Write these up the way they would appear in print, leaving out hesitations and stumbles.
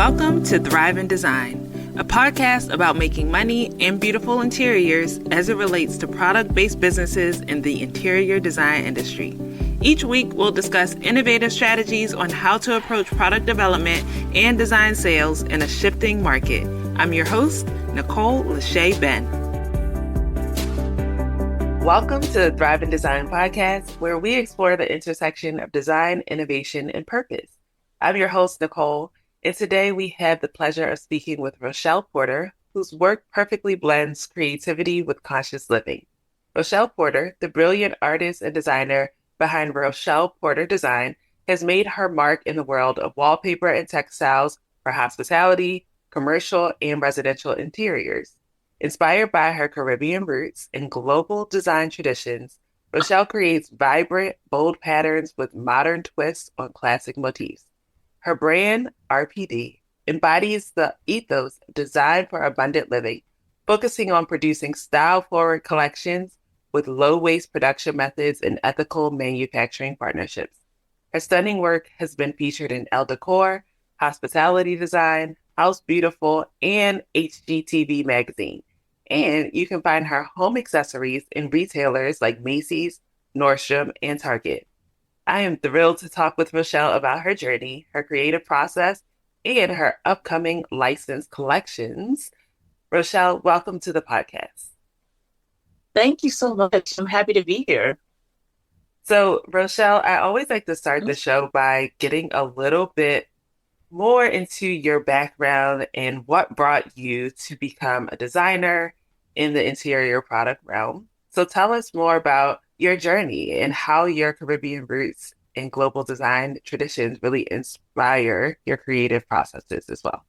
Welcome to Thrive in Design, a podcast about making money and beautiful interiors as it relates to product-based businesses in the interior design industry. Each week, we'll discuss innovative strategies on how to approach product development and design sales in a shifting market. I'm your host, Nicole Lachey Ben. Welcome to the Thrive in Design podcast, where we explore the intersection of design, innovation, and purpose. I'm your host, Nicole, and today we have the pleasure of speaking with Rochelle Porter, whose work perfectly blends creativity with conscious living. Rochelle Porter, the brilliant artist and designer behind Rochelle Porter Design, has made her mark in the world of wallpaper and textiles for hospitality, commercial, and residential interiors. Inspired by her Caribbean roots and global design traditions, Rochelle creates vibrant, bold patterns with modern twists on classic motifs. Her brand, RPD, embodies the ethos of design for abundant living, focusing on producing style-forward collections with low-waste production methods and ethical manufacturing partnerships. Her stunning work has been featured in Elle Decor, Hospitality Design, House Beautiful, and HGTV magazine. And you can find her home accessories in retailers like Macy's, Nordstrom, and Target. I am thrilled to talk with Rochelle about her journey, her creative process, and her upcoming licensed collections. Rochelle, welcome to the podcast. Thank you so much. I'm happy to be here. So, Rochelle, I always like to start the show by getting a little bit more into your background and what brought you to become a designer in the interior product realm. So tell us more about your journey and how your Caribbean roots and global design traditions really inspire your creative processes as well.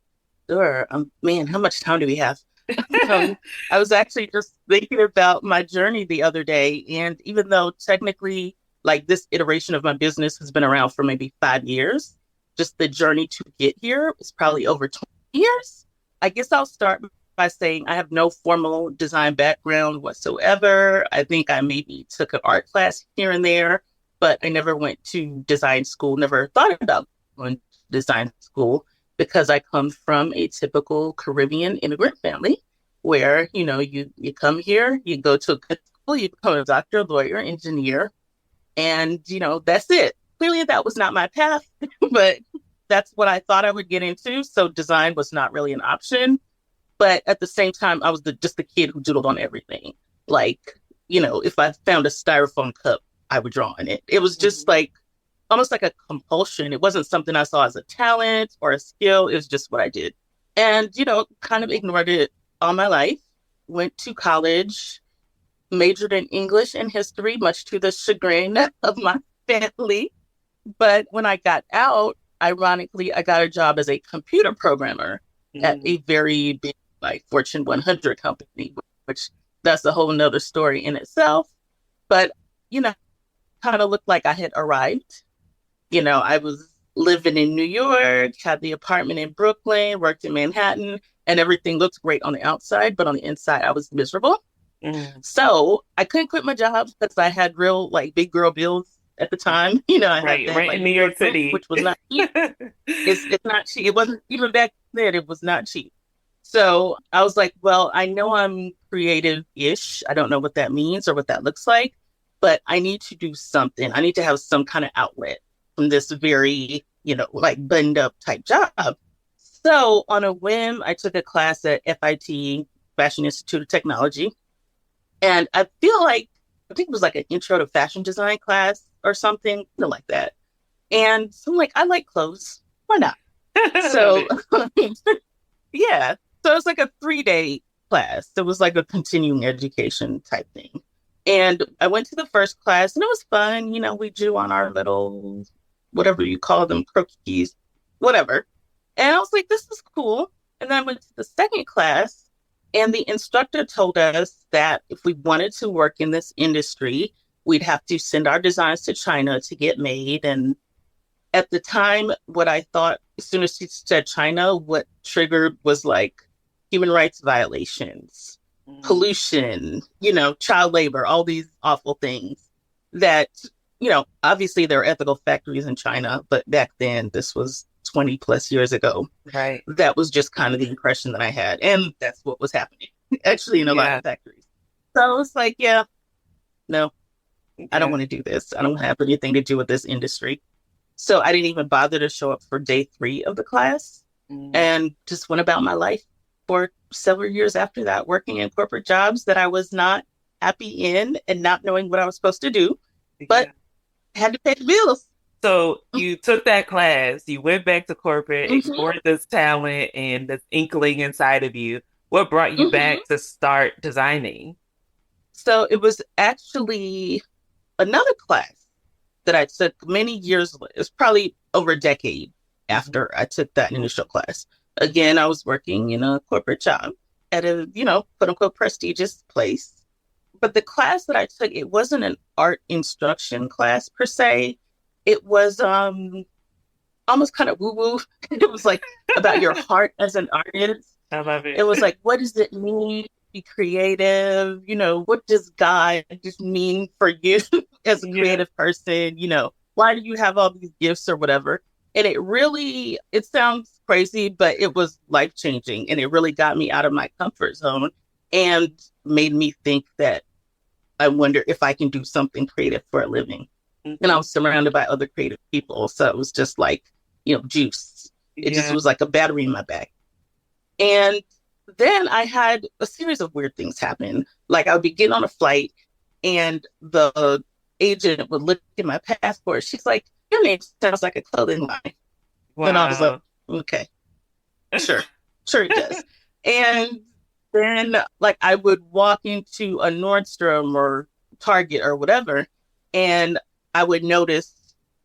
Sure. Man, how much time do we have? I was actually just thinking about my journey the other day. And even though technically, like, this iteration of my business has been around for maybe 5 years, just the journey to get here is probably over 20 years. I guess I'll start by saying I have no formal design background whatsoever. I think I maybe took an art class here and there, but I never went to design school, never thought about going to design school, because I come from a typical Caribbean immigrant family where, you come here, you go to a good school, you become a doctor, lawyer, engineer, and, that's it. Clearly that was not my path, but that's what I thought I would get into. So design was not really an option. But at the same time, I was just the kid who doodled on everything. Like, if I found a styrofoam cup, I would draw on it. It was just almost like a compulsion. It wasn't something I saw as a talent or a skill. It was just what I did. And, kind of ignored it all my life. Went to college, majored in English and history, much to the chagrin of my family. But when I got out, ironically, I got a job as a computer programmer at a very big, Fortune 100 company, which that's a whole nother story in itself. But, kind of looked like I had arrived. I was living in New York, had the apartment in Brooklyn, worked in Manhattan, and everything looked great on the outside, but on the inside, I was miserable. So I couldn't quit my job because I had real, big girl bills at the time. I right, had that, in New York City, which was not cheap. It's not cheap. It wasn't even back then. It was not cheap. So I was like, well, I know I'm creative-ish. I don't know what that means or what that looks like, but I need to do something. I need to have some kind of outlet from this very, buttoned up type job. So on a whim, I took a class at FIT, Fashion Institute of Technology. And I think it was like an intro to fashion design class or something like that. And so I'm like, I like clothes. Why not? So yeah. So it was like a 3-day class. It was like a continuing education type thing. And I went to the first class and it was fun. We drew on our little, whatever you call them, croquis, whatever. And I was like, this is cool. And then I went to the second class and the instructor told us that if we wanted to work in this industry, we'd have to send our designs to China to get made. And at the time, what I thought, as soon as she said China, what triggered was human rights violations, pollution, child labor, all these awful things that, obviously there are ethical factories in China, but back then this was 20 plus years ago. Right. That was just kind of the impression that I had. And that's what was happening actually in a lot of Yeah. factories. So it's like, yeah, no, I don't Yeah. want to do this. I don't have anything to do with this industry. So I didn't even bother to show up for day 3 of the class Mm, and just went about my life for several years after that, working in corporate jobs that I was not happy in and not knowing what I was supposed to do, but yeah. had to pay the bills. So you took that class, you went back to corporate, Mm-hmm, explored this talent and this inkling inside of you. What brought you mm-hmm. back to start designing? So it was actually another class that I took many years. It was probably over a decade Mhm. after I took that initial class. Again, I was working in a corporate job at a, quote unquote, prestigious place. But the class that I took, it wasn't an art instruction class per se. It was almost kind of woo woo. It was like about your heart as an artist. I love It it. was like, what does it mean to be creative? What does God just mean for you as a Yeah. creative person? Why do you have all these gifts or whatever? And it sounds crazy, but it was life changing. And it really got me out of my comfort zone and made me think that I wonder if I can do something creative for a living. And I Mhm. was surrounded by other creative people. So it was just like, juice. It just Yeah. was like a battery in my back. And then I had a series of weird things happen. Like I would be getting on a flight and the agent would look at my passport. She's like, your name sounds like a clothing line. And I was like, Wow. okay, sure, sure it does. And then like I would walk into a Nordstrom or Target or whatever, and I would notice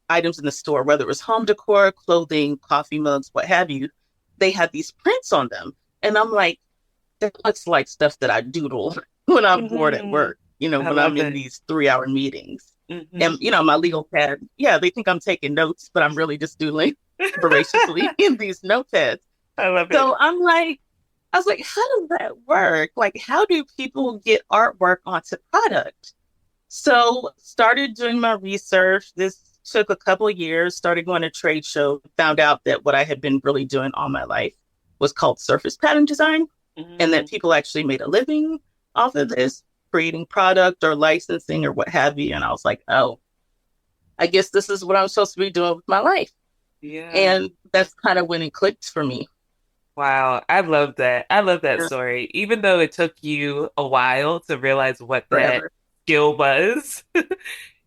items in the store, whether it was home decor, clothing, coffee mugs, what have you, they had these prints on them. And I'm like, that looks like stuff that I doodle when I'm bored at Mhm. work, I when I'm love in it. these 3 hour meetings. Hmm. And, my legal pad, yeah, they think I'm taking notes, but I'm really just doodling voraciously in these notepads. I love it. So I was like, how does that work? Like, how do people get artwork onto product? So started doing my research. This took a couple of years, started going to trade shows, found out that what I had been really doing all my life was called surface pattern design, and that Mm. people actually made a living off of this, creating product or licensing or what have you. And I was like, oh, I guess this is what I'm supposed to be doing with my life. Yeah. And that's kind of when it clicked for me. Wow. I love that. I love that Yeah, story. Even though it took you a while to realize what that forever. skill was,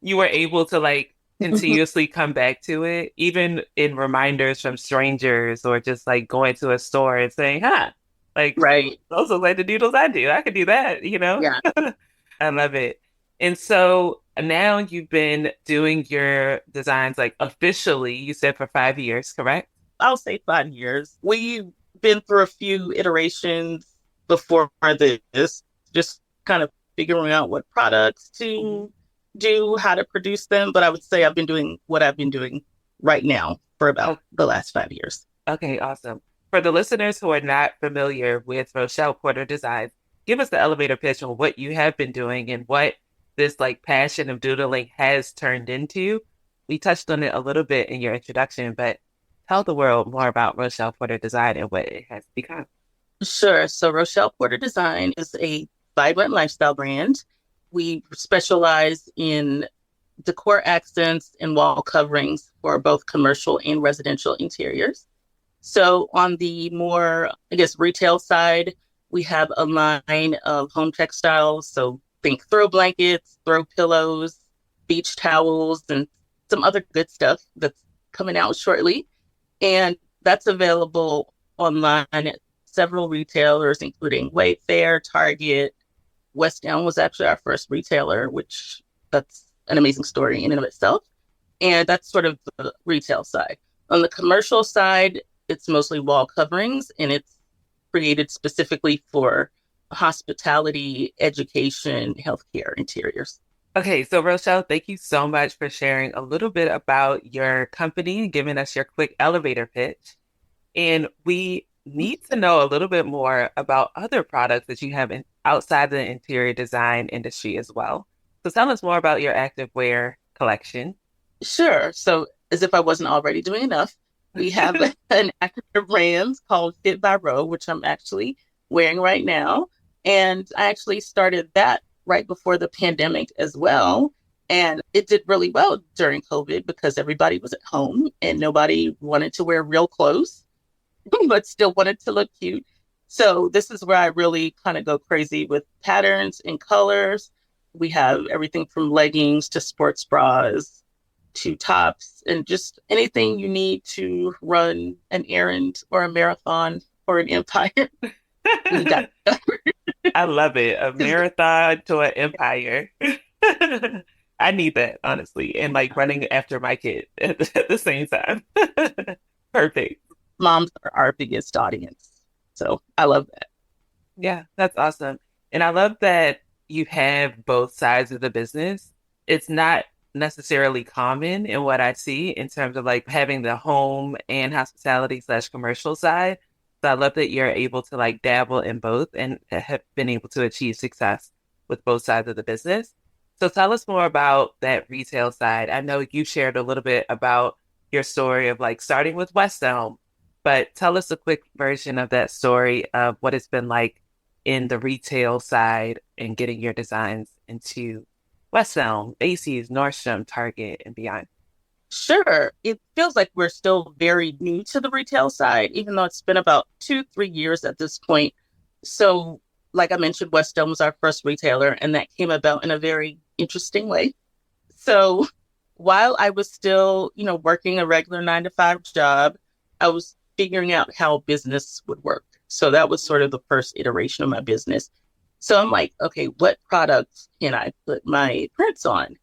you were able to like continuously come back to it, even in reminders from strangers or just like going to a store and saying, huh, like Right. those look like the doodles I do. I could do that, you know? Yeah. I love it. And so now you've been doing your designs like officially, you said for 5 years, correct? I'll say 5 years. We've been through a few iterations before this, just kind of figuring out what products Mhm. to do, how to produce them. But I would say I've been doing what I've been doing right now for about Oh, the last 5 years. okay, awesome. For the listeners who are not familiar with Rochelle Porter Design, give us the elevator pitch on what you have been doing and what this like passion of doodling has turned into. We touched on it a little bit in your introduction, but tell the world more about Rochelle Porter Design and what it has become. Sure. So Rochelle Porter Design is a vibrant lifestyle brand. We specialize in decor accents and wall coverings for both commercial and residential interiors. So on the more, I guess, retail side, we have a line of home textiles. So think throw blankets, throw pillows, beach towels, and some other good stuff that's coming out shortly. And that's available online at several retailers, including Wayfair, Target. West Elm was actually our first retailer, which that's an amazing story in and of itself. And that's sort of the retail side. On the commercial side, it's mostly wall coverings and it's created specifically for hospitality, education, healthcare interiors. Okay, so Rochelle, thank you so much for sharing a little bit about your company and giving us your quick elevator pitch. And we need to know a little bit more about other products that you have outside the interior design industry as well. So tell us more about your activewear collection. Sure. So, as if I wasn't already doing enough, We have an active brand called Fit by Row, which I'm actually wearing right now. And I actually started that right before the pandemic as well. And it did really well during COVID because everybody was at home and nobody wanted to wear real clothes, but still wanted to look cute. So this is where I really kind of go crazy with patterns and colors. We have everything from leggings to sports bras to tops and just anything you need to run an errand or a marathon or an empire. We got I love it. A marathon to an empire. I need that, honestly, and like running after my kid at the same time. Perfect. moms are our biggest audience. So I love that. Yeah, that's awesome. And I love that you have both sides of the business. It's not necessarily common in what I see in terms of like having the home and hospitality slash commercial side. So I love that you're able to like dabble in both and have been able to achieve success with both sides of the business. So tell us more about that retail side. I know you shared a little bit about your story of like starting with West Elm, but tell us a quick version of that story of what it's been like in the retail side and getting your designs into West Elm, Macy's, Nordstrom, Target, and beyond. Sure. It feels like we're still very new to the retail side, even though it's been about 2, 3 years at this point. So, like I mentioned, West Elm was our first retailer, and that came about in a very interesting way. So, while I was still, working a regular 9 to 5 job, I was figuring out how business would work. So, that was sort of the first iteration of my business. So, I'm like, okay, what products can I put my prints on?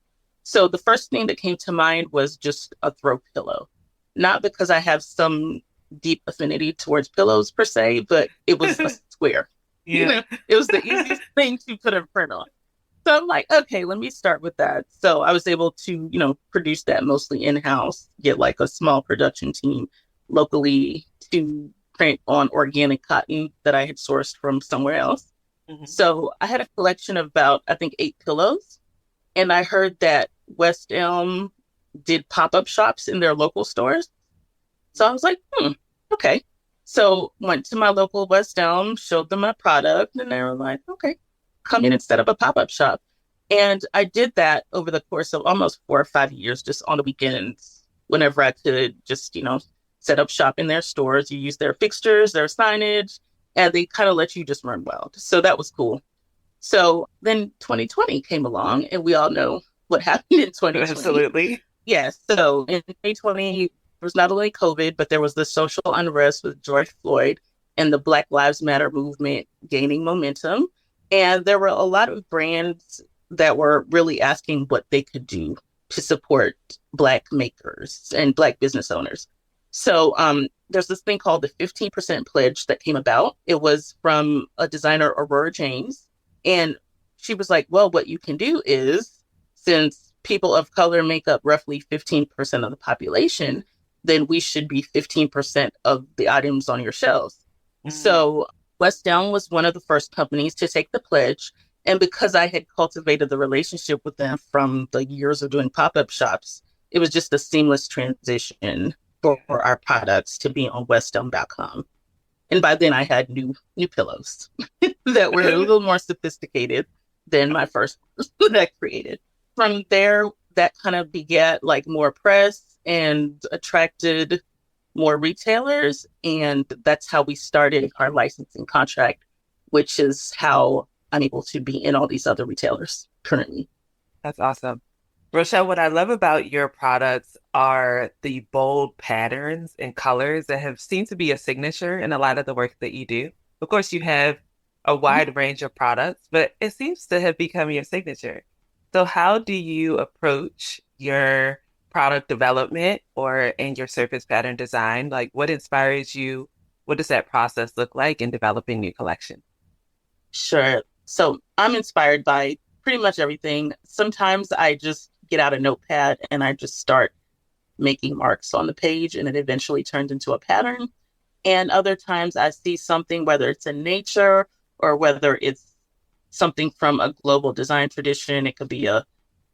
So the first thing that came to mind was just a throw pillow. Not because I have some deep affinity towards pillows per se, but it was a square. Yeah. It was the easiest thing to put a print on. So I'm like, okay, let me start with that. So I was able to, produce that mostly in-house, get like a small production team locally to print on organic cotton that I had sourced from somewhere else. Mhm. So I had a collection of about, I think, 8 pillows. And I heard that West Elm did pop-up shops in their local stores. So I was like, okay. So went to my local West Elm, showed them my product, and they were like, okay, come in and set up a pop-up shop. And I did that over the course of almost 4 or 5 years, just on the weekends, whenever I could just, set up shop in their stores. You use their fixtures, their signage, and they kind of let you just run wild. So that was cool. So then 2020 came along, and we all know what happened in 2020. Absolutely. Yes. So in 2020, there was not only COVID, but there was the social unrest with George Floyd and the Black Lives Matter movement gaining momentum. And there were a lot of brands that were really asking what they could do to support Black makers and Black business owners. So there's this thing called the 15% pledge that came about. It was from a designer, Aurora James. And she was like, well, what you can do is, since people of color make up roughly 15% of the population, then we should be 15% of the items on your shelves. Mm. So West Down was one of the first companies to take the pledge. And because I had cultivated the relationship with them from the years of doing pop-up shops, it was just a seamless transition for our products to be on westelm.com. And by then I had new pillows that were a little more sophisticated than my first that I created. From there, that kind of begat like more press and attracted more retailers. And that's how we started our licensing contract, which is how I'm able to be in all these other retailers currently. That's awesome. Rochelle, what I love about your products are the bold patterns and colors that have seemed to be a signature in a lot of the work that you do. Of course, you have a wide range of products, but it seems to have become your signature. So how do you approach your product development or and your surface pattern design? Like what inspires you? What does that process look like in developing new collection? Sure. So I'm inspired by pretty much everything. Sometimes I just get out a notepad and I just start making marks on the page and it eventually turns into a pattern. And other times I see something, whether it's in nature or whether it's something from a global design tradition. It could be a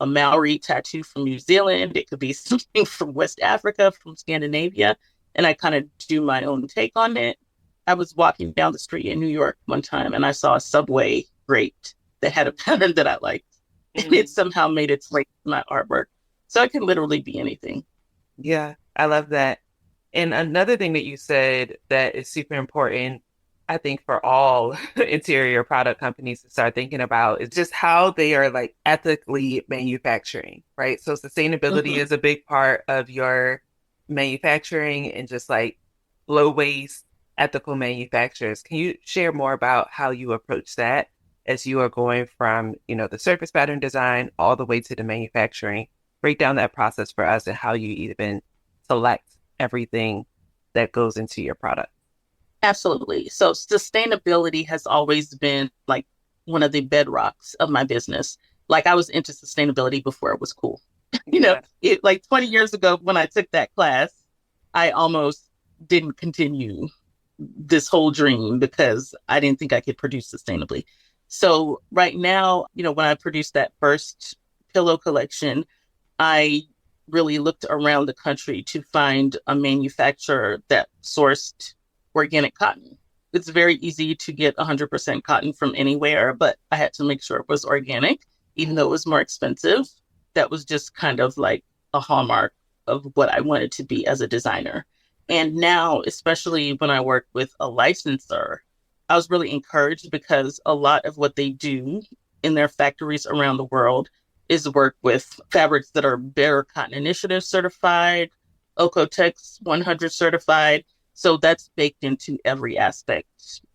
Maori tattoo from New Zealand. It could be something from West Africa, from Scandinavia. and I kind of do my own take on it. I was walking down the street in New York one time and I saw a subway grate that had a pattern that I liked, and it Mm. somehow made its way to my artwork. So it can literally be anything. Yeah, I love that. And another thing that you said that is super important, I think, for all interior product companies to start thinking about is just how they are like ethically manufacturing, right? So sustainability Mm-hmm. is a big part of your manufacturing and just like low waste, ethical manufacturers. Can you share more about how you approach that as you are going from, the surface pattern design all the way to the manufacturing? Break down that process for us and how you even select everything that goes into your product. Absolutely. So sustainability has always been like one of the bedrocks of my business. Like I was into sustainability before it was cool. Yeah. It like 20 years ago when I took that class, I almost didn't continue this whole dream because I didn't think I could produce sustainably. So right now, when I produced that first pillow collection, I really looked around the country to find a manufacturer that sourced organic cotton. It's very easy to get 100% cotton from anywhere, but I had to make sure it was organic, even though it was more expensive. That was just kind of like a hallmark of what I wanted to be as a designer. And now, especially when I work with a licensor, I was really encouraged because a lot of what they do in their factories around the world is work with fabrics that are Better Cotton Initiative certified, Okotex 100 certified. So that's baked into every aspect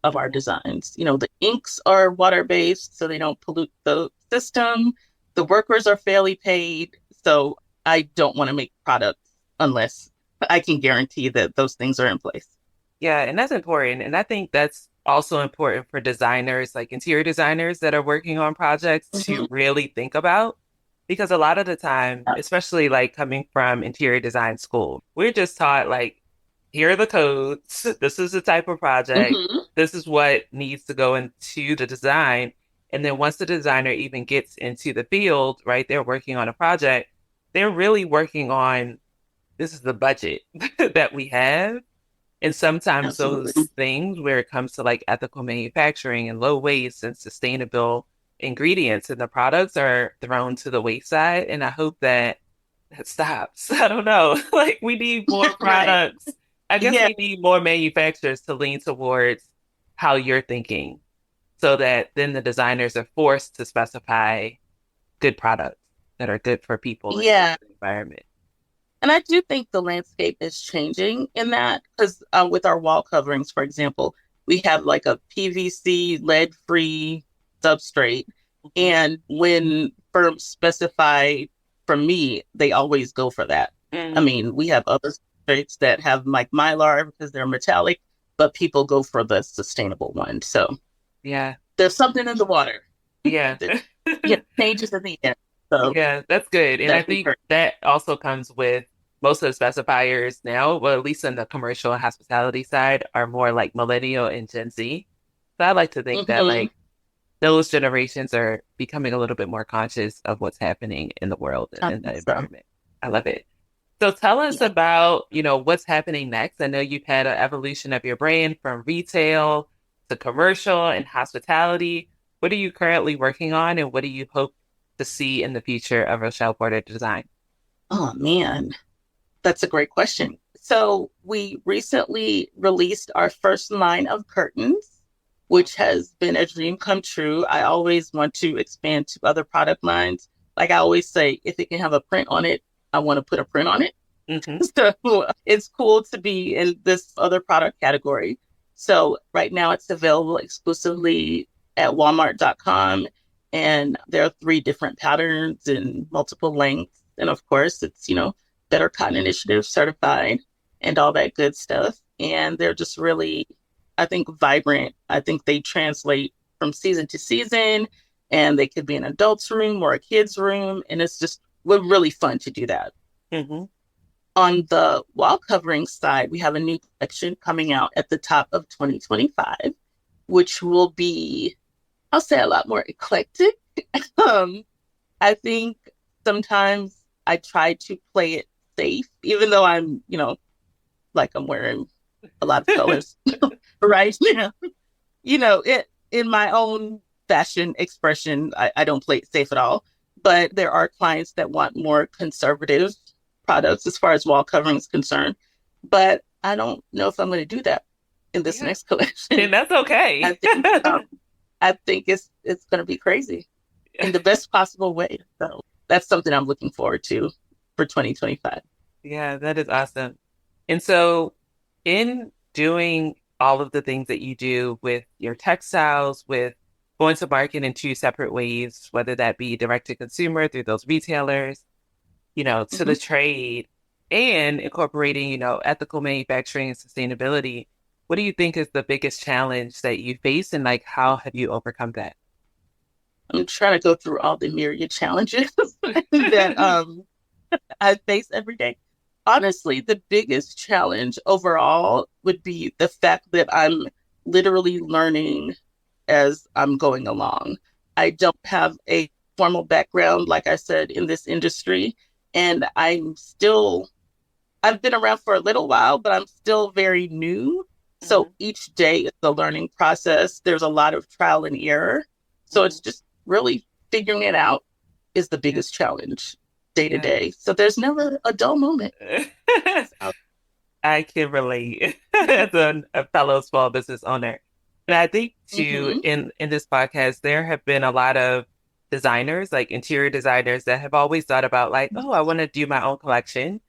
of our designs. The inks are water based, so they don't pollute the system. The workers are fairly paid. So I don't want to make products unless I can guarantee that those things are in place. Yeah, and that's important. And I think that's also important for designers, like interior designers that are working on projects to Mm-hmm. really think about. Because a lot of the time, especially like coming from interior design school, we're just taught like, here are the codes. This is the type of project. Mm-hmm. This is what needs to go into the design. And then once the designer even gets into the field, right, they're working on a project, they're really working on this is the budget that we have. And sometimes those Absolutely. things where it comes to like ethical manufacturing and low waste and sustainable ingredients in the products are thrown to the wayside. And I hope that that stops. I don't know. Like we need more Right. products. I guess Yeah. we need more manufacturers to lean towards how you're thinking so that then the designers are forced to specify good products that are good for people and good Yeah. for the environment. And I do think the landscape is changing in that because with our wall coverings, for example, we have like a PVC lead free substrate. Mhm. And when firms specify from me, they always go for that. I Mm, mean, we have other substrates that have like mylar because they're metallic, but people go for the sustainable one. So yeah. there's something in the water Yeah. that changes in the end. So Yeah, that's good. And I that's think encouraging. that also comes with most of the specifiers now, well, at least in the commercial and hospitality side, are more like millennial and Gen Z. So I like to think that Hmm. like those generations are becoming a little bit more conscious of what's happening in the world I and the think so. environment. I love it. So tell us Yeah. about, what's happening next. I know you've had an evolution of your brand from retail to commercial and hospitality. What are you currently working on and what do you hope to see in the future of Rochelle Porter Design? Oh man, that's a great question. So we recently released our first line of curtains, which has been a dream come true. I always want to expand to other product lines. Like I always say, if it can have a print on it, I want to put a print on it. Hmm. So it's cool to be in this other product category. So right now it's available exclusively at walmart.com. And there are three different patterns and multiple lengths. And of course, it's, Better Cotton Initiative certified and all that good stuff. And they're just really, I think, vibrant. I think they translate from season to season and they could be an adult's room or a kid's room. And it's just really fun to do that. Hmm. On the wall covering side, we have a new collection coming out at the top of 2025, which will be, I'll say, a lot more eclectic. um, I think sometimes I try to play it safe, even though I'm, like I'm wearing a lot of colors right now. In my own fashion expression, I don't play it safe at all. But there are clients that want more conservative products as far as wall covering is concerned. But I don't know if I'm going to do that in this next collection. And that's okay. I think it's going to be crazy in the best possible way. So that's something I'm looking forward to for 2025. Yeah, that is awesome. And so in doing all of the things that you do with your textiles, with going to market in two separate ways, whether that be direct to consumer through those retailers, to the trade, and incorporating, ethical manufacturing and sustainability, what do you think is the biggest challenge that you face, and like how have you overcome that? I'm trying to go through all the myriad challenges that I face every day. Honestly, the biggest challenge overall would be the fact that I'm literally learning as I'm going along. I don't have a formal background, like I said, in this industry, and I've been around for a little while, but I'm still very new. So each day is a learning process. There's a lot of trial and error. So it's just really figuring it out is the biggest challenge day to day. So there's never a dull moment. I can relate as a fellow small business owner. And I think too, in this podcast, there have been a lot of designers, like interior designers, that have always thought about like, oh, I want to do my own collection.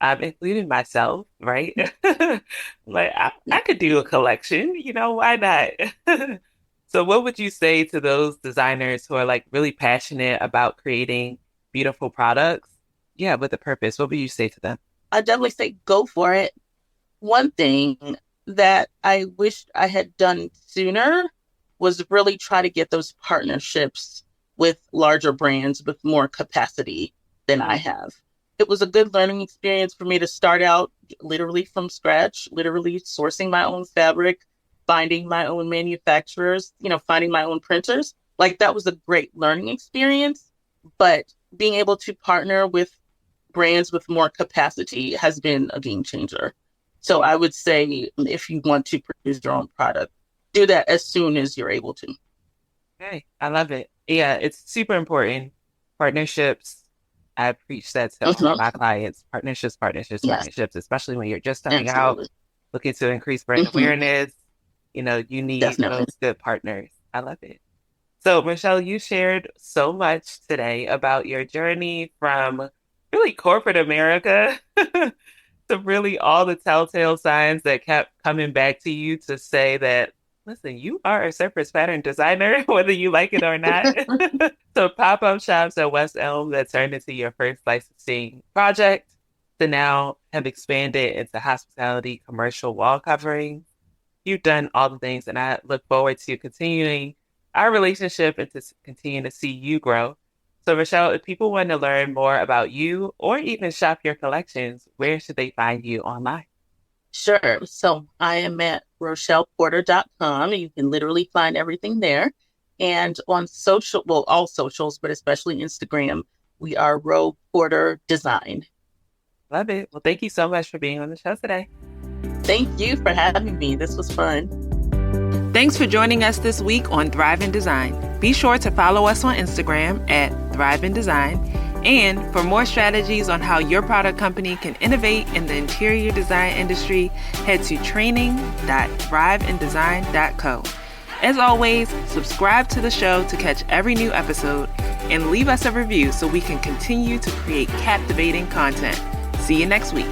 Including myself, right? Like I could do a collection, why not? So what would you say to those designers who are like really passionate about creating beautiful products? Yeah, with a purpose. What would you say to them? I definitely say go for it. One thing that I wished I had done sooner was really try to get those partnerships with larger brands with more capacity than I have. It was a good learning experience for me to start out literally from scratch, literally sourcing my own fabric, finding my own manufacturers, finding my own printers. Like that was a great learning experience, but being able to partner with brands with more capacity has been a game changer. So I would say if you want to produce your own product, do that as soon as you're able to. Okay, I love it. Yeah, it's super important. Partnerships. I preach that to all my clients. Partnerships, especially when you're just starting out, looking to increase brand awareness. You need those good partners. I love it. So, Rochelle, you shared so much today about your journey from really corporate America to really all the telltale signs that kept coming back to you to say that, listen, you are a surface pattern designer, whether you like it or not. So pop-up shops at West Elm that turned into your first licensing project to now have expanded into hospitality, commercial wall covering. You've done all the things, and I look forward to continuing our relationship and to continue to see you grow. So Rochelle, if people want to learn more about you or even shop your collections, where should they find you online? Sure. So I am at RochellePorter.com. You can literally find everything there. And on all socials, but especially Instagram, we are Ro Porter Design. Love it. Well, thank you so much for being on the show today. Thank you for having me. This was fun. Thanks for joining us this week on Thrive in Design. Be sure to follow us on Instagram at Thrive in Design. And for more strategies on how your product company can innovate in the interior design industry, head to training.thriveindesign.co. As always, subscribe to the show to catch every new episode and leave us a review so we can continue to create captivating content. See you next week.